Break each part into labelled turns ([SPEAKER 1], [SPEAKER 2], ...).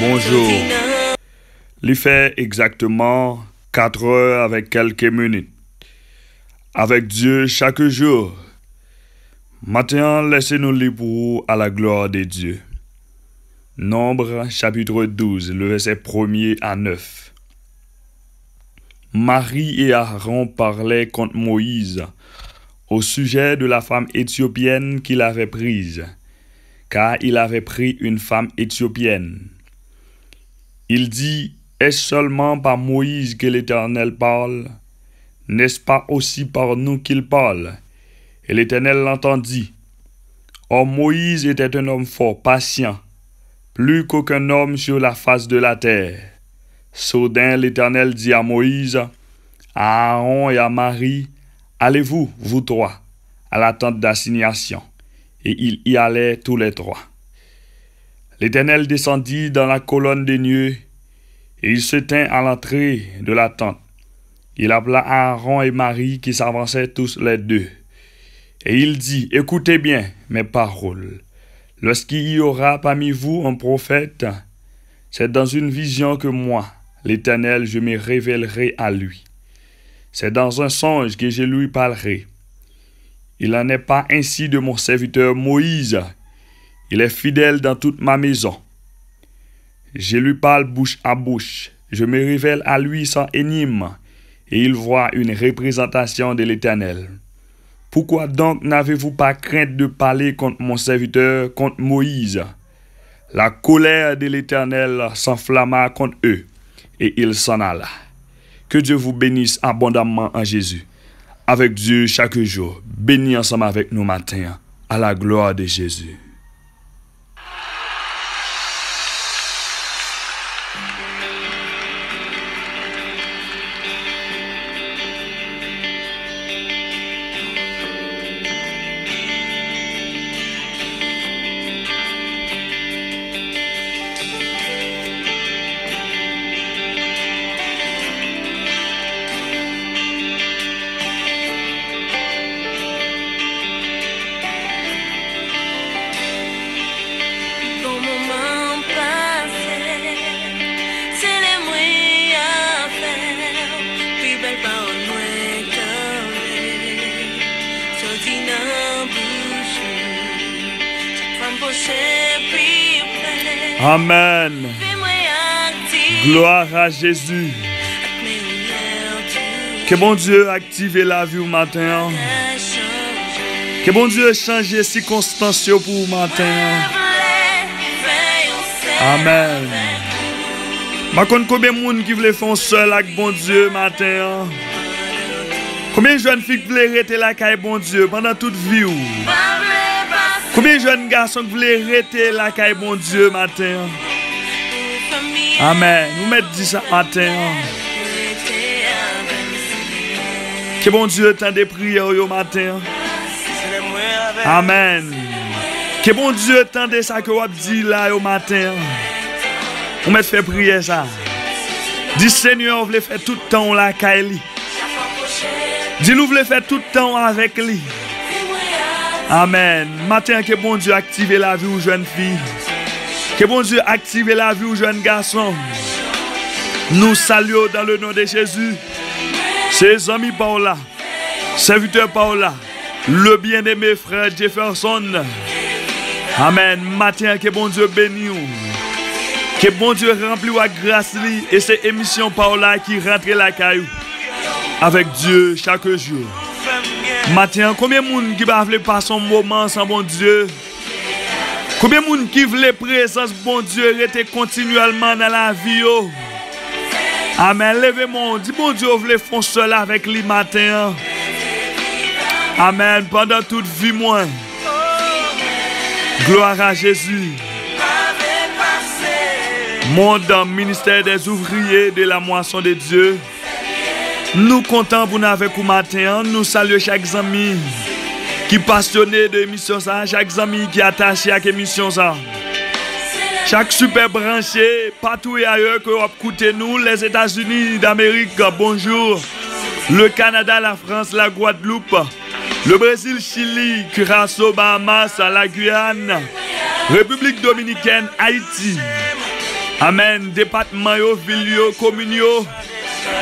[SPEAKER 1] Bonjour. Il fait exactement 4 heures avec quelques minutes. Avec Dieu chaque jour. Maintenant, laissez-nous lire pour vous à la gloire de Dieu. Nombre chapitre 12, le verset 1er à 9. Marie et Aaron parlaient contre Moïse au sujet de la femme éthiopienne qu'il avait prise, car il avait pris une femme éthiopienne. Il dit, est-ce seulement par Moïse que l'Éternel parle? N'est-ce pas aussi par nous qu'il parle? Et l'Éternel l'entendit. Or Moïse était un homme fort, patient, plus qu'aucun homme sur la face de la terre. Soudain l'Éternel dit à Moïse, à Aaron et à Marie, allez-vous, vous trois, à la tente d'assignation. Et ils y allaient tous les trois. L'Éternel descendit dans la colonne des nuées, et il se tint à l'entrée de la tente. Il appela Aaron et Marie qui s'avançaient tous les deux. Et il dit, écoutez bien mes paroles. Lorsqu'il y aura parmi vous un prophète, c'est dans une vision que moi, l'Éternel, je me révélerai à lui. C'est dans un songe que je lui parlerai. Il n'en est pas ainsi de mon serviteur Moïse. Il est fidèle dans toute ma maison. Je lui parle bouche à bouche. Je me révèle à lui sans énigme, et il voit une représentation de l'Éternel. Pourquoi donc n'avez-vous pas crainte de parler contre mon serviteur, contre Moïse? La colère de l'Éternel s'enflamma contre eux, et il s'en alla. Que Dieu vous bénisse abondamment en Jésus. Avec Dieu chaque jour. Bénis ensemble avec nous matin, à la gloire de Jésus. Amen. Gloire à Jésus. Que bon Dieu active la vie au matin. Que bon Dieu change les circonstances pour vous matin. Amen. Je connais combien de monde qui veulent faire seul avec bon Dieu matin. Combien de jeunes filles veulent rester là avec bon Dieu pendant toute vie? Combien de jeunes garçons veulent rester là avec bon Dieu matin? Amen. Nous mettons dit ça matin. Que bon Dieu tende des prières au matin. Amen. Que bon Dieu tende ça que vous dit là au matin. On met fait prier ça. Dis Seigneur, vous voulez faire tout le temps là avec lui. Dis nous voulez faire tout le temps avec lui. Amen. Matin que bon Dieu active la vie aux jeunes filles. Que bon Dieu active la vie aux jeunes garçons. Nous saluons dans le nom de Jésus. Ses amis par là. Serviteurs par là. Le bien-aimé frère Jefferson. Amen. Matin que bon Dieu bénisse. Que bon Dieu remplit la grâce li. Et c'est émission par là qui rentre la caillou. Avec Dieu chaque jour. Matin, combien de monde qui va passer son moment sans bon Dieu? Combien de monde qui veut présence bon Dieu rester continuellement dans la vie? Amen. Levez-moi. Dis bon Dieu, vous voulez faire cela avec lui matin. Amen. Pendant toute vie, moi. Gloire à Jésus. Monde dans le ministère des ouvriers de la moisson de Dieu. Nous comptons pour nous avec vous matin. Nous saluons chaque ami qui est passionné de l'émission ça, chaque ami qui est attaché à l'émission ça. Chaque super branché, partout et ailleurs que vous écoutez nous, les États-Unis d'Amérique, bonjour. Le Canada, la France, la Guadeloupe, le Brésil, Chili, Curaçao, Bahamas, la Guyane, République Dominicaine, Haïti. Amen. Département, ville, commune.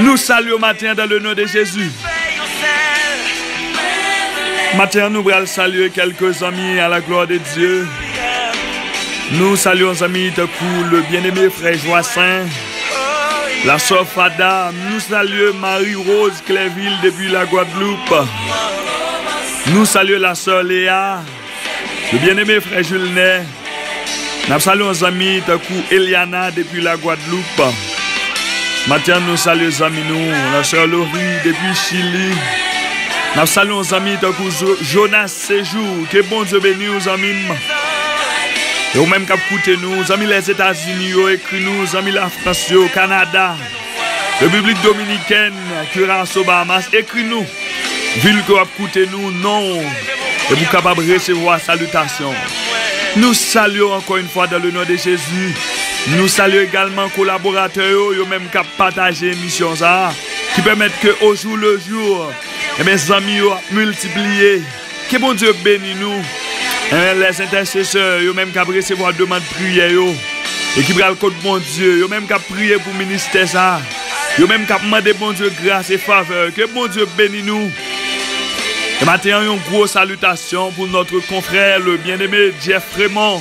[SPEAKER 1] Nous saluons matin dans le nom de Jésus. Matin, nous allons saluer quelques amis à la gloire de Dieu. Nous saluons amis de le bien-aimé frère Joassin, la sœur Fada. Nous saluons Marie-Rose Cléville depuis la Guadeloupe. Nous saluons la sœur Léa, le bien-aimé frère Julien. Nous saluons amis de Eliana depuis la Guadeloupe. Matin, nous saluons amis nous, la sœur Laurie depuis Chili. Nous saluons les amis de Jonas Séjour. Que bon Dieu bénisse aux amis. Et au même cap écoutez nous, amis les États-Unis, écrit nous, amis la France, au Canada, République Dominicaine, Curaçao, Bahamas, écrit nous. Ville que vous écoutez nous, non. Et vous capable de recevoir salutation. Nous saluons encore une fois dans le nom de Jésus. Nous saluons également les collaborateurs, eux même qui partagent l'émission qui permettent que au jour le jour, et mes amis multipliés. Que bon Dieu bénisse nous. Les intercesseurs, eux même qui recevoir demande de prière. Et qui prennent le code bon Dieu. Eux même qui prier pour le ministère ça. Eux même qui demandent bon Dieu grâce et faveur. Que bon Dieu bénisse nous. Et maintenant, une grosse salutation pour notre confrère, le bien-aimé Jeff Raymond.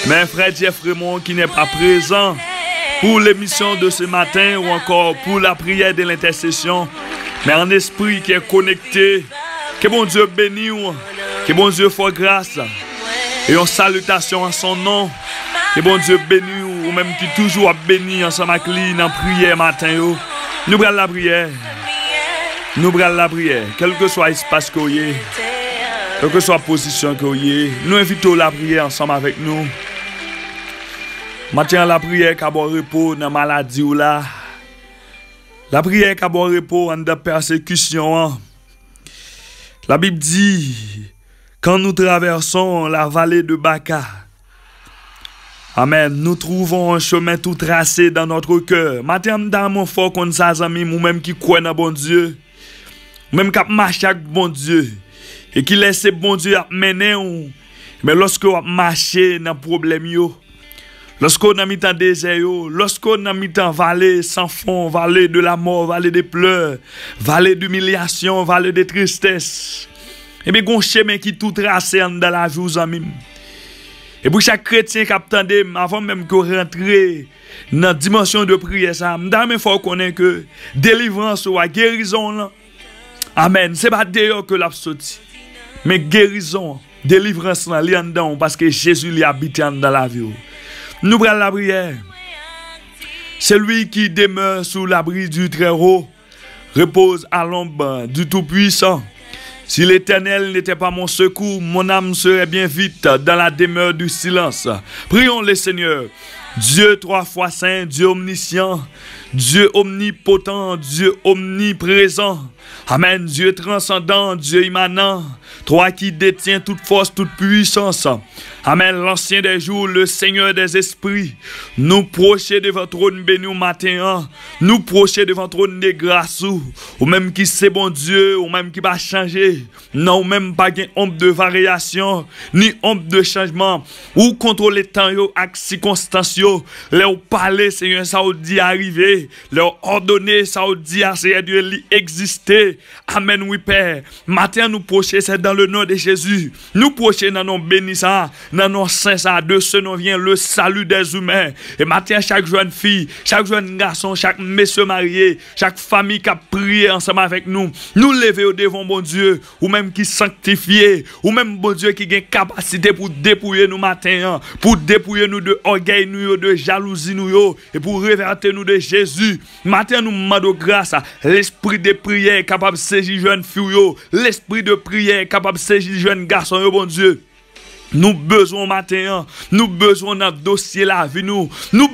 [SPEAKER 1] Mais frère Jeff Raymond qui n'est pas présent pour l'émission de ce matin ou encore pour la prière de l'intercession. Mais un esprit qui est connecté, que bon Dieu bénisse, que bon Dieu fasse grâce, et une salutation à son nom, que bon Dieu bénisse, ou même qui toujours a béni ensemble avec lui dans la prière matin. Nous prenons la prière, nous prenons la prière, quel que soit l'espace qu'on y ait, quelle que soit la position qu'on y ait, nous invitons la prière ensemble avec nous. Matin la prière qui a bon repos dans la maladie ou là. La prière qui a bon repos en de persécution. La Bible dit, quand nous traversons la vallée de Baca, amen, nous trouvons un chemin tout tracé dans notre cœur. Matin, dans mon fort qu'on s'est amis, ou même qui croient dans bon Dieu, même qui marche avec bon Dieu, et qui laisse bon Dieu mener, mais lorsque vous marchez dans le problème, lorsqu'on a mis en désert, lorsqu'on a mis en vallée sans fond, vallée de la mort, vallée des pleurs, vallée d'humiliation, vallée de tristesse, et bien, on chemin qui tout tracé dans la vie aux amis. Et pour chaque chrétien qui attendait, avant même qu'on rentre dans la dimension de prière, ça, il faut connaître que délivrance ou guérison, là, amen, c'est pas d'ailleurs que l'a sorti, mais guérison, délivrance, là, li en dedans, parce que Jésus lui habite dans la vie. Nous prenons la prière. Celui qui demeure sous l'abri du Très-Haut repose à l'ombre du Tout-Puissant. Si l'Éternel n'était pas mon secours, mon âme serait bien vite dans la demeure du silence. Prions le Seigneur. Dieu trois fois saint, Dieu omniscient, Dieu omnipotent, Dieu omniprésent. Amen. Dieu transcendant, Dieu immanent, toi qui détiens toute force, toute puissance. Amen. L'ancien des jours, le Seigneur des esprits, nous procher devant trône béni au matin, nous procher devant trône de grâce, ou même qui c'est bon Dieu, ou même qui va changer, non, ou même pas gain honte de variation, ni honte de changement, ou contrôler le temps, avec circonstances, leur parler, Seigneur, ça vous dit arriver, leur ordonner, ça vous dit à Seigneur Dieu, exister. Amen, oui, Père. Matin, nous procher, c'est dans le nom de Jésus. Nous procher dans nos bénissants, dans nos saints, de ce nom vient le salut des humains. Et matin, chaque jeune fille, chaque jeune garçon, chaque monsieur marié, chaque famille qui a prié ensemble avec nous, nous lever au devant, bon Dieu, ou même qui sanctifié, ou même, bon Dieu, qui a capacité pour dépouiller nous matin, pour dépouiller nous de orgueil, nous, de jalousie, nous, et pour réverter nous de Jésus. Matin, nous demandons grâce, l'esprit de prière capable de saisir jeune fille, l'esprit de prière capable de saisir jeune garçon, bon Dieu. Nous besoin matin, nous besoin notre dossier la vie nous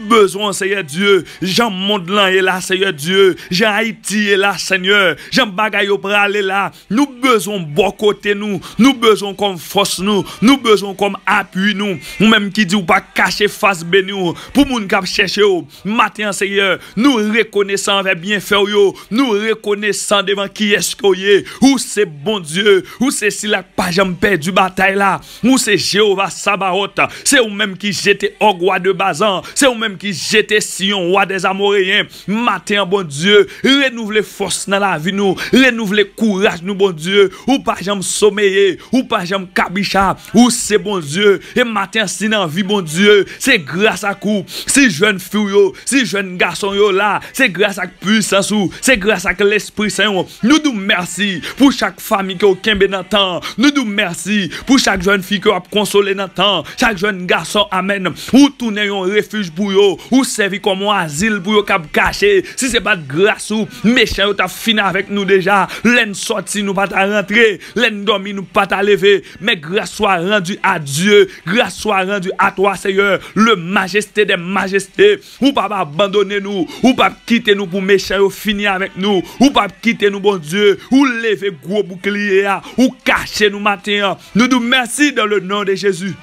[SPEAKER 1] besoin Seigneur Dieu, Jean monde là est là Seigneur Dieu, Jean Haïti est là Seigneur, Jean bagaille pour aller là, nous besoin bon côté nous besoin comme force nous besoin comme appui nous, ou même qui dit ou pas cacher face béni pour moun k'ap chercher matin Seigneur, nous reconnaissant avec bien faire yo, nous reconnaissant devant qui est-ce qu'on est, ou c'est bon Dieu, ou c'est si la pas jamais perdu bataille là, ou c'est Jéhovah Sabaoth. C'est ou même qui jette au roi de Bazan. C'est ou même qui jette Sion, roi des Amoréens. Matin, bon Dieu, renouvelez force dans la vie nous, renouvelez courage nous, bon Dieu. Ou pas jamais sommeiller, ou pas jamais kabicha, ou c'est bon Dieu. Et matin, si dans vie, bon Dieu, c'est grâce à coup. Si jeune fille, si jeune garçon yo là, c'est grâce à puissance ou, c'est grâce à l'Esprit Saint. Nous nous merci pour chaque famille qui a kembe dans temps. Nous nous merci pour chaque jeune fille qui a consolé dans temps. Chaque jeune garçon, amen. Ou tourner un refuge pour yo, ou servir comme un asile pour yo cap caché. Si c'est pas de grâce ou méchant yo t'a fini avec nous déjà. L'en sorti nous pas ta rentrer, l'en dormi nous pas ta lever. Mais grâce soit rendue à Dieu, grâce soit rendue à toi Seigneur, le majesté des majestés. Ou pas abandonner nous, ou pas quitter nous pour méchant yo finir avec nous, ou pas quitter nous bon Dieu, ou lever gros bouclier ou cacher nous matin. Nous nous merci dans le nom de Jésus.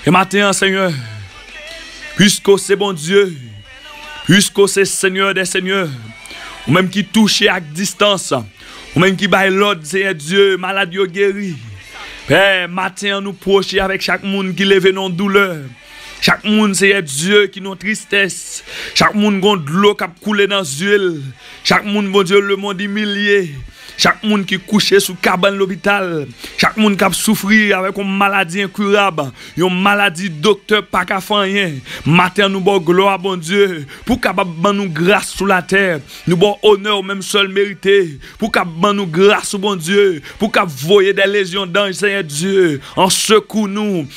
[SPEAKER 1] Et matin Seigneur, puisque c'est bon Dieu, puisque c'est Seigneur des Seigneurs, ou même qui touche à distance, ou même qui baille l'ordre, c'est Dieu, malade yo guéri. Père, matin nous procher avec chaque monde qui lève nos douleurs. Chaque monde c'est Dieu qui nous tristesse. Chaque monde gon de l'eau qui coule dans l'huile. Chaque monde bon Dieu le monde humilié. Chaque monde qui couche sous cabane l'hôpital. Chaque monde qui a souffert avec une maladie incurable. Une maladie docteur pas qu'à faire rien. Matin nous bon gloire bon Dieu. Pour capable nous grâce sur la terre. Nous bon honneur même seul mérité. Pour capable nous grâce bon Dieu. Pour capable voyer des légions d'anges Seigneur Dieu. En secours nous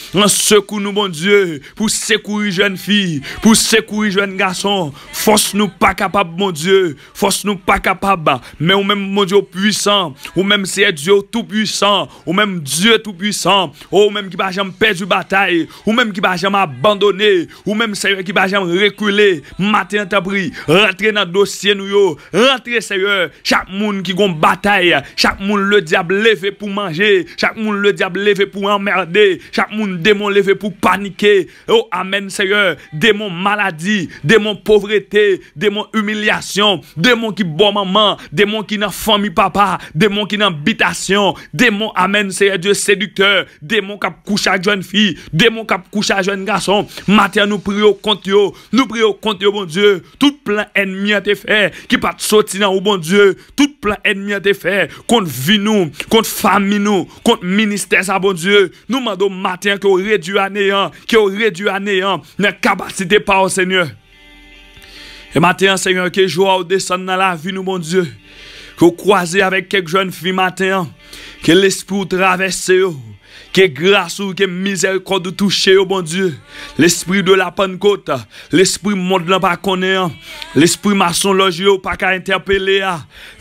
[SPEAKER 1] bon Dieu. Pour secourir jeune fille. Pour secourir jeune garçon. Force nous pas capable bon Dieu. Force nous pas capable. Mais ou même mon Dieu puissant, ou même c'est Dieu tout puissant, ou même Dieu tout puissant, ou même qui va jamais perdre bataille, ou même qui va jamais abandonner, ou même Seigneur qui va jamais reculer. Matin t'as pris, rentrez dans le dossier nous yo, rentrez Seigneur, chaque monde qui gon bataille, chaque monde le diable levé pour manger, chaque monde le diable levé pour emmerder, chaque monde démon levé pour paniquer. Oh amen Seigneur, démon maladie, démon pauvreté, démon humiliation, démon qui bon maman, démon qui n'a famille papa, démon qui dans habitation, démon amen c'est Dieu séducteur, démon qui couche avec jeune fille, démon qui couche avec jeune garçon. Matin nous prions contre yo, nous prions contre yo bon Dieu. Tout plein ennemi a été fait qui pas sorti dans bon Dieu. Tout plein ennemi a été fait contre vie nous, contre famille nous, contre ministère ça bon Dieu. Nous demandons matin que réduit à néant, la capacité par au Seigneur. Et matin Seigneur que joie descend dans la vie nous bon Dieu. Que vous croisez avec quelques jeunes filles matin, que l'esprit traverse, que grâce ou que miséricorde touche, oh bon Dieu. L'esprit de la Pentecôte, l'esprit monde n'a pas connaît, l'esprit maçon loge pas qu'à interpeller,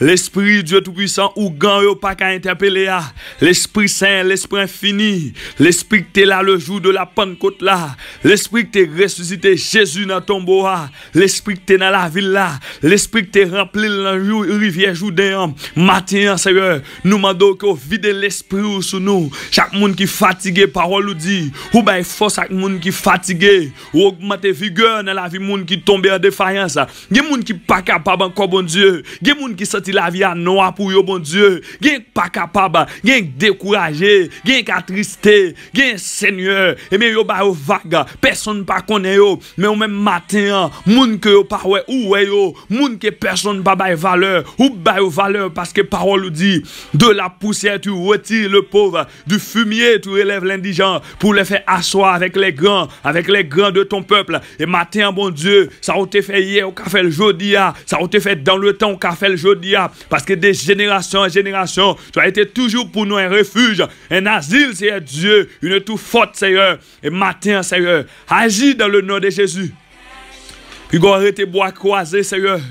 [SPEAKER 1] l'esprit Dieu tout-puissant ou gan pas qu'à interpeller, l'esprit saint, l'esprit infini, l'esprit qui est là le jour de la Pentecôte là, l'esprit qui est ressuscité Jésus dans ton tombeau, l'esprit qui est dans la ville là, l'esprit qui est rempli dans la rivière Jourdain, matin Seigneur, nous demandons que vide l'esprit sur nous, chaque monde qui fatigué parole ou dit ou ben force avec monde qui fatigué ou augmenter vigueur dans la vie monde qui tombe en défaillance, gen monde qui pas capable encore bon Dieu, gen monde qui senti la vie à noir pour yo bon Dieu, gen pas capable, gen découragé, gen ka tristé, gen Seigneur et mais yo ba yo vague, personne pas connaît yo, mais au même matin monde que yo pas ouais ou ouais yo, monde que personne pas ba valeur ou ba yo valeur parce que parole ou dit de la poussière tu retires le pauvre, du fumier tu relèves l'indigent pour les faire asseoir avec les grands de ton peuple. Et matin, bon Dieu, ça a été fait hier, on a fait le jeudi, ça a été fait dans le temps, on a fait le jeudi, parce que des générations en générations, tu as été toujours pour nous un refuge, un asile, c'est Dieu, une tout forte, Seigneur. Et matin, Seigneur, agis dans le nom de Jésus. Puis qu'on arrête bois croisé, Seigneur.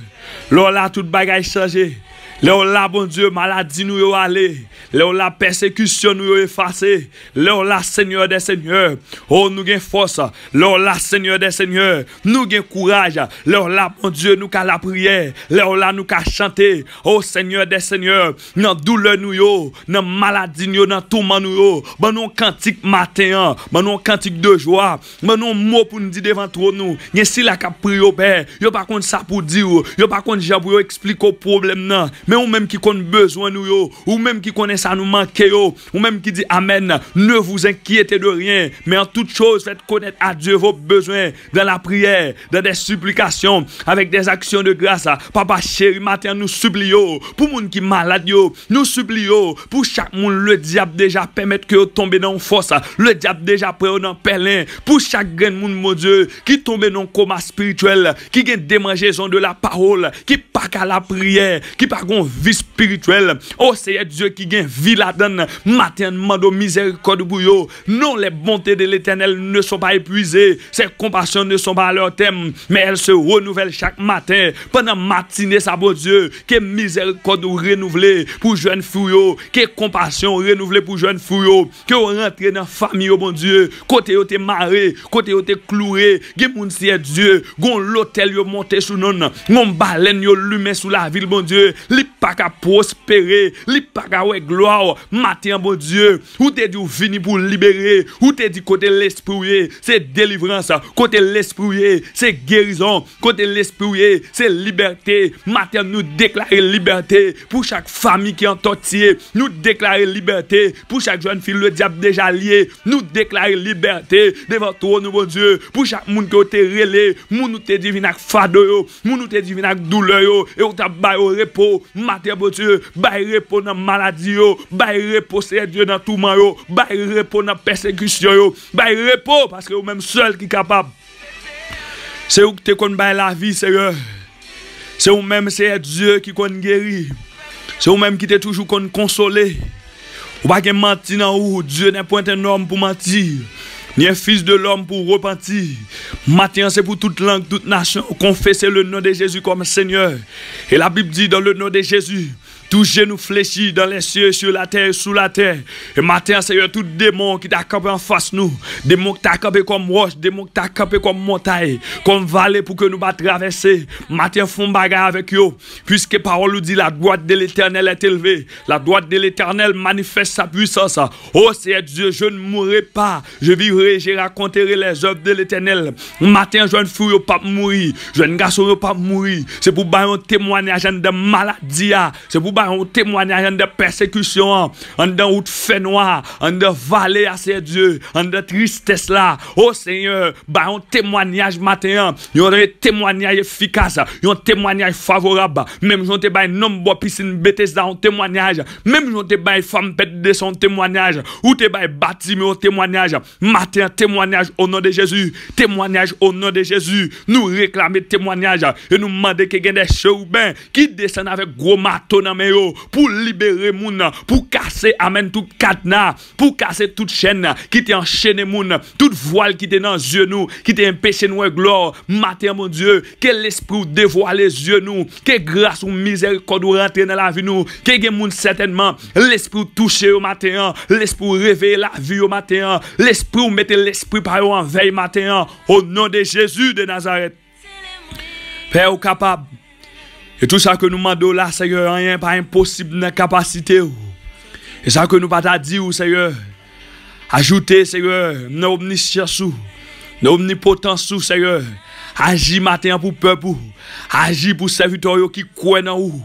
[SPEAKER 1] Là, là, toute bagaille changé. Là, là, bon Dieu, maladie nous yo allé. Là, la persécution nous yo effacé. Là, là, Seigneur des Seigneurs. Oh, nous gain force. Là, là, Seigneur des Seigneurs. Nous gain courage. Là, là, bon Dieu, nous ka la prière. Là, là, nous ka chanter. Oh, Seigneur des Seigneurs. Dans douleur nous yo, dans maladie nous yo, dans tourment nous yo. Ben nous cantique matin, ben nous cantique de joie. Ben nous mot pour nous dire devant trop nous. Gen si la ka prier au Père. Yo pas contre ça pour dire, yo pas contre Jean pour expliquer au problème nan. mais ou même qui connaît besoin nous yo, ou même qui connaît ça nous manque yo, ou même qui dit amen, ne vous inquiétez de rien, mais en toute chose faites connaître à Dieu vos besoins dans la prière, dans des supplications, avec des actions de grâce. Papa chéri, matin nous supplions pour moun qui malade yo, nous supplions pour chaque monde le diable déjà permettre que tombe dans force, le diable déjà prêt dans pelin, pour chaque grand monde mon Dieu qui tombe dans coma spirituel, qui gagne démangeaison de la parole, qui pas qu'à la prière, qui pas gon vie spirituelle. Oh c'est Dieu qui gagne vie là-dedans. Matin demande miséricorde pour yo. Non, les bontés de l'Éternel ne sont pas épuisées, ses compassions ne sont pas à leur terme, mais elles se renouvellent chaque matin. Pendant matinée ça bon Dieu, que miséricorde renouvelée pour jeunes filles, que compassion renouvelée pour jeunes filles, que rentre dans famille bon Dieu, côté yo te maré, côté yo te cloué, gen moun si Dieu, gon l'hôtel yo monté sous non, gon baleine yo lume sous la ville bon Dieu, li pas ka prospérer, li pas ka ouais gloire, matin bon Dieu, ou te dit ou vini pour libérer, ou te dit côté l'esprit c'est délivrance, côté l'esprit c'est guérison, côté l'esprit c'est liberté. Matin nous déclarer liberté pour chaque famille qui est en tortillé, nous déclarer liberté pour chaque jeune fille le diable déjà lié, nous déclarer liberté devant toi nous bon Dieu pour chaque monde qui te relé, moun nous te divin ak fado yo, moun nous te divin ak douleur yo, et ou ta bay au repos. Matin bon Dieu, bay repos dans maladie yo, bay repos c'est Dieu dans tout man yo, bay repos dans persécution yo, bay repos parce que ou même seul qui capable. C'est où que te kon bay la vie Seigneur. C'est ou même c'est Dieu qui kon guéri. C'est ou même qui te toujours kon consoler. Ou pas que mentir dans ou Dieu n'est point un homme pour mentir, ni un fils de l'homme pour repentir. Matin c'est pour toute langue, toute nation, confesser le nom de Jésus comme Seigneur. Et la Bible dit dans le nom de Jésus, tout genou fléchit dans les cieux, sur la terre, sous la terre. Et matin, Seigneur, tout démon qui t'a campé en face nous, démon qui t'a campé comme roche, démon qui t'a campé comme montagne, comme vallée pour que nous bat traverser. Matin, font bagarre avec eux, puisque parole nous dit la droite de l'Éternel est élevée. La droite de l'Éternel manifeste sa puissance. Oh, Seigneur Dieu, je ne mourrai pas, je vivrai, je raconterai les œuvres de l'Éternel. Matin, je ne fous pas mourir, je ne garçon pas mourir. C'est pour bailler un témoignage de maladie, c'est pour un témoignage de persécution, en de route fait noir, en de vallée à ses dieux, en de tristesse là. Oh Seigneur, un témoignage matin, un témoignage efficace, un témoignage favorable. Même j'en te bail nombre piscine Bethesda un témoignage, même j'en te bail femme bête de son témoignage, ou te bail bâtiment un témoignage. Matin témoignage au nom de Jésus, témoignage au nom de Jésus. Nous réclamer témoignage et nous demander que y ait des chérubins qui descendent avec gros marteau dans mes pour libérer moun, pour casser amen tout cadenas, pour casser toute chaîne qui t'est enchaîné moun, toute voile qui t'est dans les yeux nous, qui t'est empêché nous gloire. Matin mon Dieu, que l'esprit dévoile les yeux nous, que grâce ou miséricorde rentre dans la vie nous, que gen moun certainement l'esprit touché au matin, l'esprit réveiller la vie au matin, l'esprit ou mettre l'esprit par en veille matin, au nom de Jésus de Nazareth. Père capable. Et tout ça que nous demandons là, Seigneur, rien pas impossible dans la capacité. Et ça que nous pas t'a dit, Seigneur. Ajoutez, Seigneur, nos omniscience, nos omnipotence, Seigneur. Agis matin pour peuple. Agis pour serviteurs qui croient dans vous.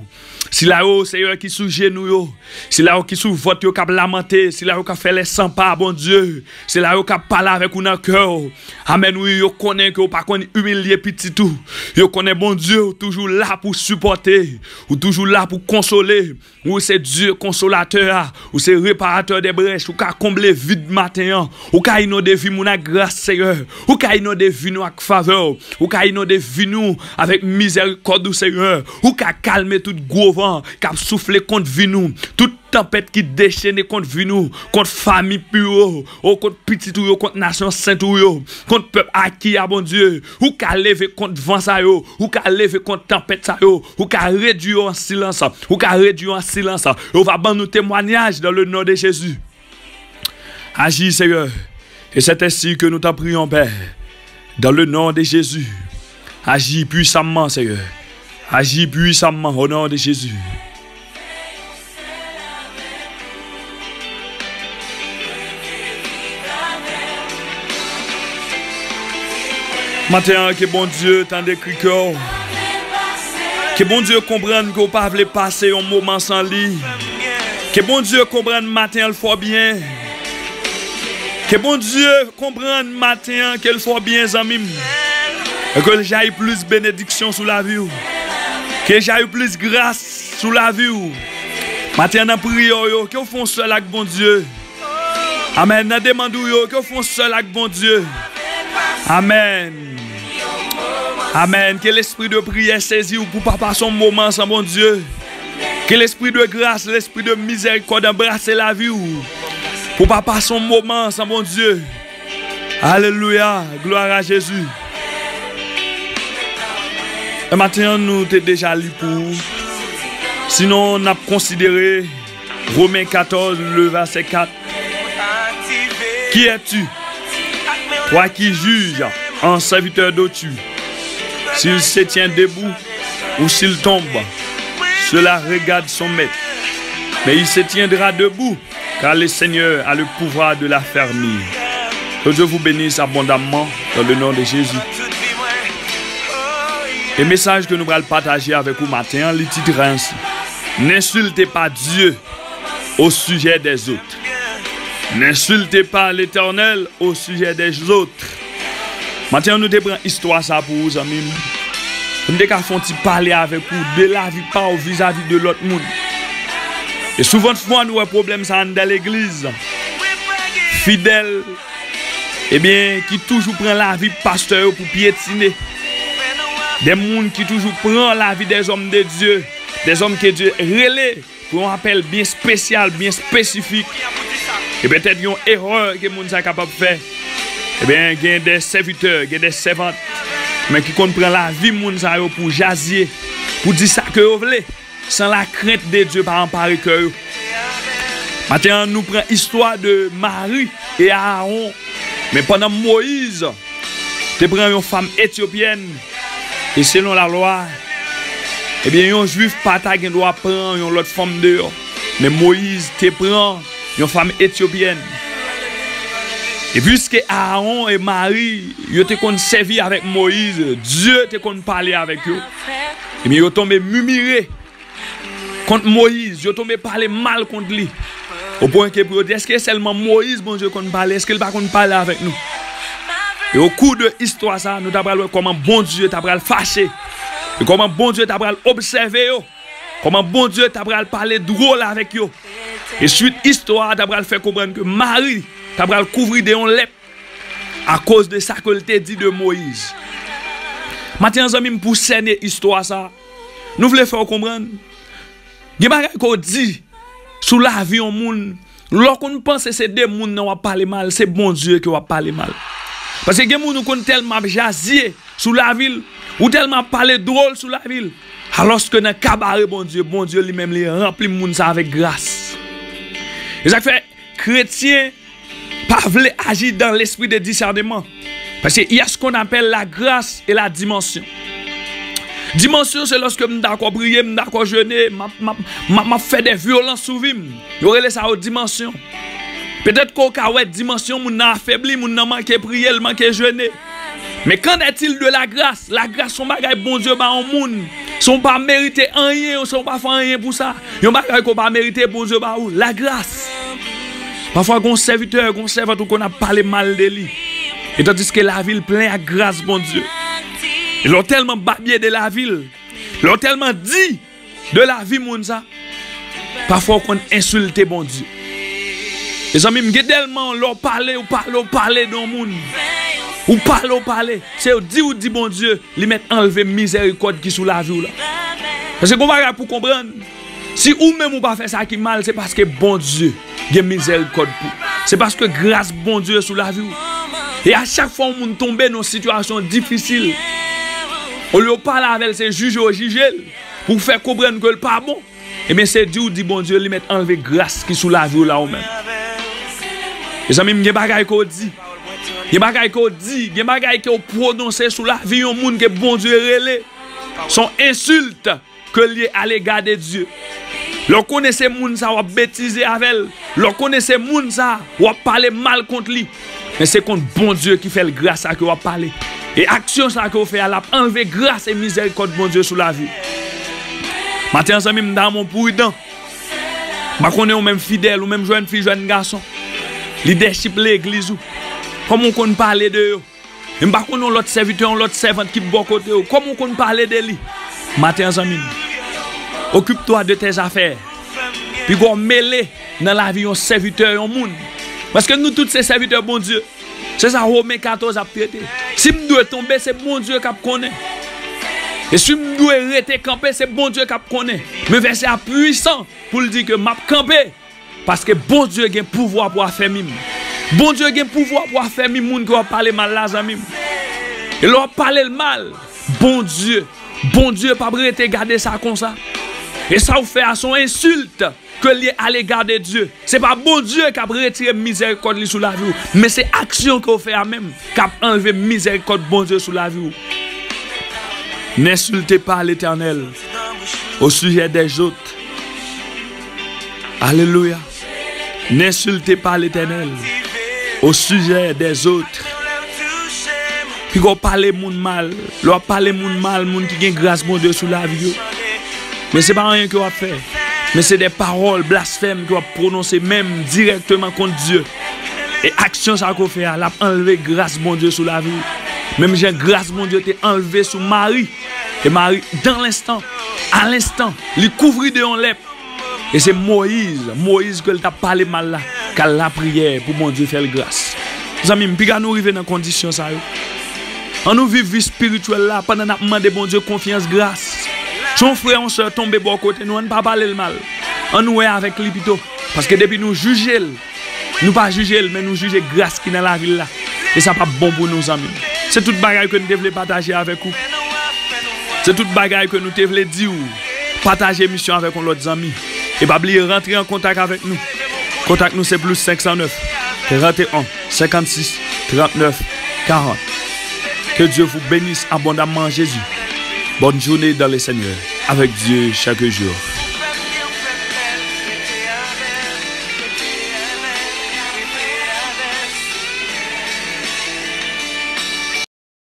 [SPEAKER 1] Si là, Seigneur, qui sous genoux, si là, qui sous votre, qui a lamenté, si là, qui fait les 100 pas, bon Dieu, si là, qui a parlé avec vous dans le cœur. Amen, oui, vous connaissez que vous pas humilier petit tout. Vous connaissez, bon Dieu, toujours là pour supporter, ou toujours là pour consoler. Ou c'est Dieu consolateur, ou c'est réparateur des brèches, ou qui a comblé vide matin, ou qui a inondé vie nous avec grâce, Seigneur, ou qui a inondé vie nous avec faveur, ou qui a inondé vie nous avec miséricorde, Seigneur, ou qui a calmé tout gros vent, qui a soufflé contre vie nous, toute tempête qui déchaîne contre vie nous, contre famille pure, contre petit ou contre nation sainte ou contre peuple acquis à bon Dieu, ou qui a levé contre vent ça yo, ou qui a levé contre tempête ça yo, ou qui a réduit en silence, ou qui a réduit en silence. On va prendre nos témoignages dans le nom de Jésus. Agis, Seigneur. Et c'est ainsi que nous t'en prions, Père. Dans le nom de Jésus. Agis puissamment, Seigneur. Agis puissamment au nom de Jésus. Maintenant que bon Dieu t'en décrit cœur. Que bon Dieu comprenne que vous ne pouvez pas passer un moment sans lui. Que bon Dieu comprenne matin, il faut bien. Que bon Dieu comprenne matin, qu'il faut bien, amis. Et que j'aille plus bénédiction sous la vie. Que j'aille plus grâce sous la vie. Matin, dans prière, que vous font seul avec bon Dieu. Amen. Dans demande, que vous font seul avec bon Dieu. Amen. Amen. Que l'esprit de prière saisit pour pas passer son moment sans bon Dieu. Que l'esprit de grâce, l'esprit de miséricorde embrasse la vie pour pas passer son moment sans bon Dieu. Alléluia. Gloire à Jésus. Et maintenant, nous t'es déjà lu pour. Sinon, on a considéré Romains 14, le verset 4. Qui es-tu? Toi qui juges en serviteur d'autrui. S'il se tient debout ou s'il tombe, cela regarde son maître. Mais il se tiendra debout, car le Seigneur a le pouvoir de l'affermir. Que Dieu vous bénisse abondamment dans le nom de Jésus. Le message que nous allons partager avec vous matin, le titre ainsi. N'insultez pas Dieu au sujet des autres. N'insultez pas l'Éternel au sujet des autres. Maintenant, nous devons histoire ça pour vous, amis. Nous devons parler avec vous de la vie pas vis-à-vis de l'autre monde. Et souvent, nous avons un problème dans l'église. Fidèle, eh bien, qui toujours prend la vie pasteur pour piétiner. Des gens qui toujours prend la vie des hommes de Dieu. Des hommes que Dieu relaie pour un appel bien spécial, bien spécifique. Et peut-être une erreur que les gens sont capables de faire. Eh bien, il y a des serviteurs, il y a des servantes, mais qui comprennent la vie de gens pour jaser, pour dire ça que vous voulez, sans la crainte de Dieu par emparer que. Maintenant, nous prenons l'histoire de Marie et Aaron. Mais pendant Moïse, tu prends une femme éthiopienne, et selon la loi, eh bien, un juif pas doit prendre une autre femme dehors. Mais Moïse te prend une femme éthiopienne. Et puisque Aaron et Marie, ils ont servi avec Moïse, Dieu te parlé avec eux. Et bien, ils ont tombé murmurés contre Moïse, ils ont tombé parler mal contre lui. Au point que pour dire, est-ce que seulement Moïse, bon Dieu, qu'on parle, est-ce qu'il va parler avec nous? Et au cours de l'histoire, ça, nous avons vu comment bon Dieu t'a fâché. Et comment bon Dieu t'a observé. Comment bon Dieu t'a parlé drôle avec eux. Et suite l'histoire, t'a fait comprendre que Marie t'a couvrir de on lèpre à cause de ça que t'a dit de Moïse. Maintenant, amis, pour cerner l'histoire, ça, nous voulons faire comprendre. Il y a des choses qu'on dit sous la vie au monde. Lorsqu'on pense que c'est des gens qui vont parler mal, c'est bon Dieu qui va parler mal. Parce que les gens qui ont tellement jasé sous la ville, ou tellement parlé drôle sous la ville, alors que dans le cabaret, bon Dieu lui-même les remplit le monde avec grâce. Et ça fait, chrétien, pas voulu agir dans l'esprit de discernement. Parce qu'il y a ce qu'on appelle la grâce et la dimension. Dimension, c'est lorsque je d'accord prier, je d'accord jeûner, je fais des violences sous vie. Je relève ça aux dimensions. Peut-être qu'on a une dimension, on a affaibli, on a manqué prier, on a manqué jeûner. Mais qu'en est-il de la grâce? La grâce, son bagage, bon Dieu, bah, en monde. Sont pas mérité rien, sont pas fait rien pour ça. Yon bagage qu'on pas mérité, bon Dieu, bah, où? La grâce. Parfois, qu'on serviteur, qu'on a parlé mal de lui. Et tandis que la ville pleine à grâce, bon Dieu. Ils ont tellement babillé de la ville. Ils ont tellement dit de la vie, mon ça. Parfois, qu'on insulte, bon Dieu. Les amis, me tellement leur parler dans le monde. Ou parler. C'est ou dit bon Dieu, lui mettre enlever miséricorde qui sous la vie là. Parce que qu'on va pour comprendre. Si ou même ou pas faire ça qui mal, c'est parce que bon Dieu, il y a miséricorde pour. C'est parce que grâce bon Dieu sous la vie. Et à chaque fois on tombe dans une situation difficile, on lui parle avec ses juges ou juger pour faire comprendre que le pas bon. Et bien c'est Dieu dit bon Dieu, lui mettre enlever grâce qui sous la vie là ou même. Les amis, il y a des bagages qu'on dit. Il y a des bagages qu'on dit. Il y a des bagages qu'on prononce sur la vie au monde que bon Dieu relève. Son insulte que lié à l'égard de Dieu. Lorsqu'on connaît ces gens, ça va bêtiser avec elle. Lorsqu'on connaît ces gens, ça va parler mal contre lui. Mais c'est contre bon Dieu qui fait le grâce à qui va parler. Et action ça que vous fait, elle a enlevé grâce et miséricorde bon Dieu sur la vie. Matin, amis, m'dam mon prudent. Ma connaît ou même fidèle, ou même jeune fille, jeune garçon. Leadership l'église ou. Comment on peut parler de eux? Et m'pa connaît l'autre serviteur, l'autre servante qui bon côté ou. Comment on peut parler de lui? Matin, amis, occupe-toi de tes affaires. Puis qu'on mêler dans la vie un serviteur, un monde. Parce que nous tous ces serviteurs, bon Dieu, c'est ça Romains 14 a traité. Si je dois tomber, c'est bon Dieu qui connaît. Et si je dois rester campé, c'est bon Dieu qui connaît. Mais verset puissant pour le dire que m'a campé. Parce que bon Dieu a le pouvoir pour faire mime. Bon Dieu a le pouvoir pour faire mime monde qui va parler mal là, amis. Et leur parler le mal. Bon Dieu pas rester garder ça comme ça. Et ça vous fait à son insulte. Que lié à l'égard de Dieu. C'est pas bon Dieu qui a retiré miséricorde sous la vie, mais c'est action qu'on fait à même qui a enlevé miséricorde bon Dieu sous la vie. N'insultez pas l'Éternel au sujet des autres. Alléluia. N'insultez pas l'Éternel au sujet des autres. Puis qu'on parle monde mal, leur parler monde mal, monde qui gagne grâce bon Dieu sous la vie. Mais c'est pas rien qu'on va faire. Mais c'est des paroles blasphèmes qu'on va prononcer même directement contre Dieu. Et action ça qu'on fait, elle a enlevé grâce mon Dieu sous la vie. Même j'ai grâce mon Dieu t'est enlevé sous Marie. Et Marie, dans l'instant, à l'instant, il couvrit de en lèpre. Et c'est Moïse que t'a parlé mal là, qu'à la prière pour mon Dieu faire grâce. Mes amis, puis nous arriver dans condition ça. On nous vit vie spirituelle là pendant qu'on demande bon Dieu confiance, grâce. Son frère, on se tombe bon côté, nous ne pas parler le mal. On nous est avec lui plutôt. Parce que depuis nous juger, nous pas juger, mais nous juger grâce qui est dans la ville là. Et ça pas bon pour nos amis. C'est toute bagaille que nous devons partager avec vous. C'est toute bagaille que nous devons dire. Partager mission avec nos amis. Et pas oublier rentrer en contact avec nous. Contact nous c'est plus 509 31 56 39 40. Que Dieu vous bénisse abondamment Jésus. Bonne journée dans le Seigneur, avec Dieu chaque jour.